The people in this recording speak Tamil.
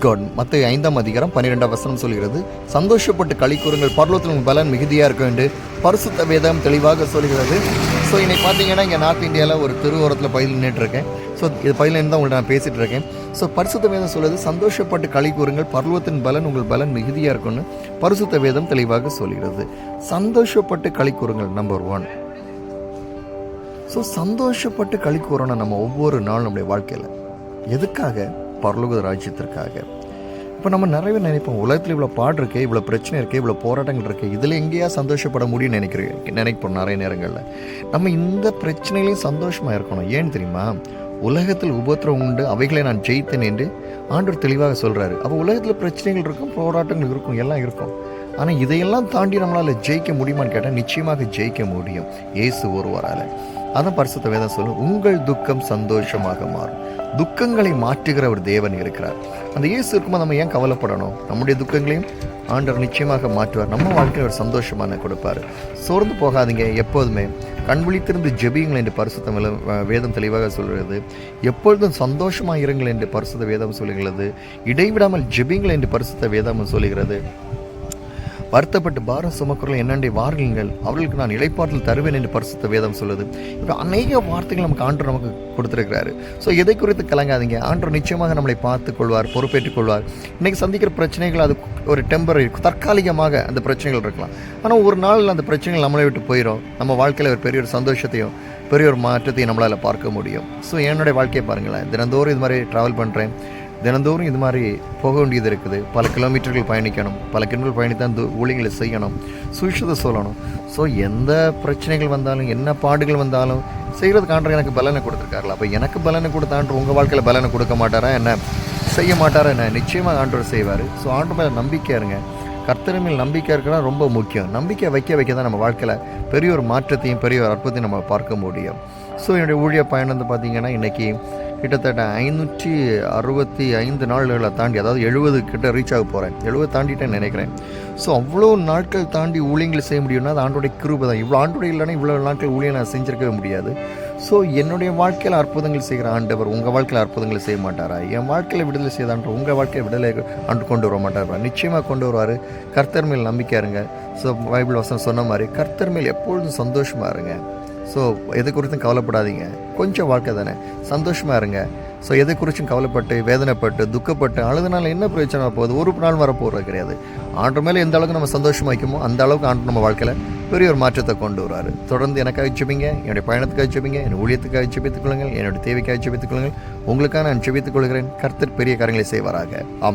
God மத்தேயு 5:12 சொல்கிறது, சந்தோஷப்பட்டு களி கூறுங்கள், பரலோகத்தில் உங்கள் பலன் மிகுதியாக இருக்கும் என்று பரிசுத்த வேதம் தெளிவாக சொல்கிறது. ஸோ இன்னைக்கு பார்த்தீங்கன்னா இங்கே நார்த் இந்தியாவில் ஒரு தெருவோரத்தில் பயில நின்றுட்டுருக்கேன். ஸோ இது பயில தான் உங்கள்கிட்ட நான் பேசிகிட்டு இருக்கேன். ஸோ பரிசுத்த வேதம் சொல்லுது, சந்தோஷப்பட்டு களி கூறுங்கள், பரலோகத்தின் பலன் உங்கள் பலன் மிகுதியாக இருக்கும்னு பரிசுத்த வேதம் தெளிவாக சொல்கிறது. சந்தோஷப்பட்டு களி கூறுங்கள், நம்பர் 1. ஸோ சந்தோஷப்பட்டு களி கூறணும் நம்ம ஒவ்வொரு நாளும் நம்முடைய வாழ்க்கையில். எதுக்காக? பரலோக ராஜ்யத்திற்காக. இப்போ நம்ம நிறைய நினைப்போம், உலகத்தில் இவ்வளோ பாடு இருக்கே, இவ்வளோ பிரச்சனை இருக்கே, இவ்வளோ போராட்டங்கள் இருக்குது, இதில் எங்கேயா சந்தோஷப்பட முடியும்னு நினைப்போம் நிறைய நேரங்களில். நம்ம இந்த பிரச்சனையிலையும் சந்தோஷமாக இருக்கணும். ஏன்னு தெரியுமா? உலகத்தில் உபத்திரம் உண்டு, அவைகளை நான் ஜெயித்தேன் என்று ஆண்டவர் தெளிவாக சொல்கிறாரு. அப்போ உலகத்தில் பிரச்சனைகள் இருக்கும், போராட்டங்கள் இருக்கும், எல்லாம் இருக்கும். ஆனால் இதையெல்லாம் தாண்டி நம்மளால் ஜெயிக்க முடியுமான்னு கேட்டால் நிச்சயமாக ஜெயிக்க முடியும், இயேசு ஒருவரால். அதான் பரிசுத்த வேதம் சொல்லும், உங்கள் துக்கம் சந்தோஷமாக மாறும். துக்கங்களை மாற்றுகிற ஒரு தேவன் இருக்கிறார். அந்த இயேசு இருக்கும்போது நம்ம ஏன் கவலைப்படணும்? நம்முடைய துக்கங்களையும் ஆண்டவர் நிச்சயமாக மாற்றுவார். நம்ம வாழ்க்கையில் ஒரு சந்தோஷமான கொடுப்பார். சோர்ந்து போகாதீங்க. எப்போதுமே கண் விழித்திருந்து ஜெபியுங்கள் என்று பரிசுத்த வேதம் தெளிவாக சொல்கிறது. எப்பொழுதும் சந்தோஷமாக இருங்கள் என்று பரிசுத்த வேதம் சொல்லுகிறது. இடைவிடாமல் ஜெபியுங்கள் என்று பரிசுத்த வேதம் சொல்லுகிறது. வருத்தப்பட்டு பாரம் சுமக்கிறவர்கள் என்னண்டை வாருங்கள், அவர்களுக்கு நான் இளைப்பாற்றல் தருவேன் என்று பரிசுத்த வேதம் சொல்லுது. இப்போ அநேக வார்த்தைகள் நமக்கு ஆண்டவர் நமக்கு கொடுத்துருக்கிறாரு. ஸோ எதை குறித்து கலங்காதீங்க. ஆண்டவர் நிச்சயமாக நம்மளை பார்த்துக் கொள்வார், பொறுப்பேற்றுக் கொள்வார். இன்றைக்கி சந்திக்கிற பிரச்சனைகள் அது ஒரு டெம்பரரி, தற்காலிகமாக அந்த பிரச்சனைகள் இருக்கலாம். ஆனால் ஒரு நாள் அந்த பிரச்சனைகள் நம்மளை விட்டு போயிடும். நம்ம வாழ்க்கையில் ஒரு பெரிய ஒரு சந்தோஷத்தையும் பெரிய ஒரு மாற்றத்தையும் நம்மளால் பார்க்க முடியும். ஸோ என்னுடைய வாழ்க்கையை பாருங்களேன், தினந்தோறும் இது மாதிரி ட்ராவல் பண்ணுறேன். தினந்தோறும் இது மாதிரி போக வேண்டியது இருக்குது. பல கிலோமீட்டர்கள் பயணிக்கணும், பல கிலோமீட்டர் பயணித்தான் ஊழியங்களை செய்யணும், சுவிசேஷத்தை சொல்லணும். ஸோ எந்த பிரச்சனைகள் வந்தாலும், என்ன பாடுகள் வந்தாலும் செய்கிறதுக்கு ஆண்டவர் எனக்கு பலனை கொடுத்துருக்காருல. அப்போ எனக்கு பலனை கொடுத்தாண்டு உங்கள் வாழ்க்கையில் பலனை கொடுக்க மாட்டாரா என்ன? செய்ய மாட்டாரா என்ன? நிச்சயமாக ஆண்டவர் செய்வார். ஸோ ஆண்டவர் மேலே நம்பிக்கை இருங்க. கர்த்தர் மேல் நம்பிக்கை இருக்கிறது ரொம்ப முக்கியம். நம்பிக்கை வைக்க தான் நம்ம வாழ்க்கையில் பெரிய ஒரு மாற்றத்தையும் பெரிய ஒரு அற்புதத்தையும் நம்ம பார்க்க முடியும். ஸோ என்னுடைய ஊழிய பயணம் வந்து பார்த்திங்கன்னா இன்றைக்கி கிட்டத்தட்ட 565 நாள்களை தாண்டி, அதாவது 70 கிட்ட ரீச் ஆக போகிறேன். 70 தாண்டிட்டேன்னு நினைக்கிறேன். ஸோ அவ்வளோ நாட்கள் தாண்டி ஊழியங்களை செய்ய முடியும்னா அது ஆண்டோடைய கிருபை தான். இவ்வளோ ஆண்டோடைய இல்லைன்னா இவ்வளோ நாட்கள் ஊழியம் நான் செஞ்சிருக்கவே முடியாது. ஸோ என்னுடைய வாழ்க்கையில் அற்புதங்கள் செய்கிற ஆண்டவர் உங்கள் வாழ்க்கையில் அற்புதங்களை செய்ய மாட்டாரா? என் வாழ்க்கையில் விடுதலை செய்த ஆண்டவர் உங்கள் வாழ்க்கையை விடுதலை ஆண்டு கொண்டு வர மாட்டாரா? நிச்சயமாக கொண்டு வருவார். கர்த்தர் மேல் நம்பிக்கை இருங்க. ஸோ பைபிள் வசனம் சொன்ன மாதிரி கர்த்தர் மேல் எப்பொழுதும் சந்தோஷமாக இருங்க. ஸோ எது குறித்தும் கவலைப்படாதீங்க. கொஞ்சம் வாழ்க்கை தானே, சந்தோஷமாக இருங்க. ஸோ எதை குறிச்சும் கவலைப்பட்டு வேதனைப்பட்டு துக்கப்பட்டு அழுதுனால என்ன பிரச்சனை போகுது? ஒரு நாள் வரப்போகிறது கிடையாது. ஆண்டு மேலே எந்த அளவுக்கு நம்ம சந்தோஷமாக வைக்குமோ அந்த அளவுக்கு ஆண்டு நம்ம வாழ்க்கையில் பெரிய ஒரு மாற்றத்தை கொண்டு வருவார். தொடர்ந்து எனக்காக ஜெபிங்க, என்னுடைய பயணத்துக்காக ஜெபிங்க, என்னுடைய ஊழியத்துக்காக ஜெபித்துக் கொள்ளுங்கள், என்னுடைய தேவைக்காக ஜெபித்துக் கொள்ளுங்கள். உங்களுக்காக நான் ஜெபித்துக் கொள்கிறேன். கர்த்தர் பெரிய காரியங்களை செய்வாராக. ஆமென்.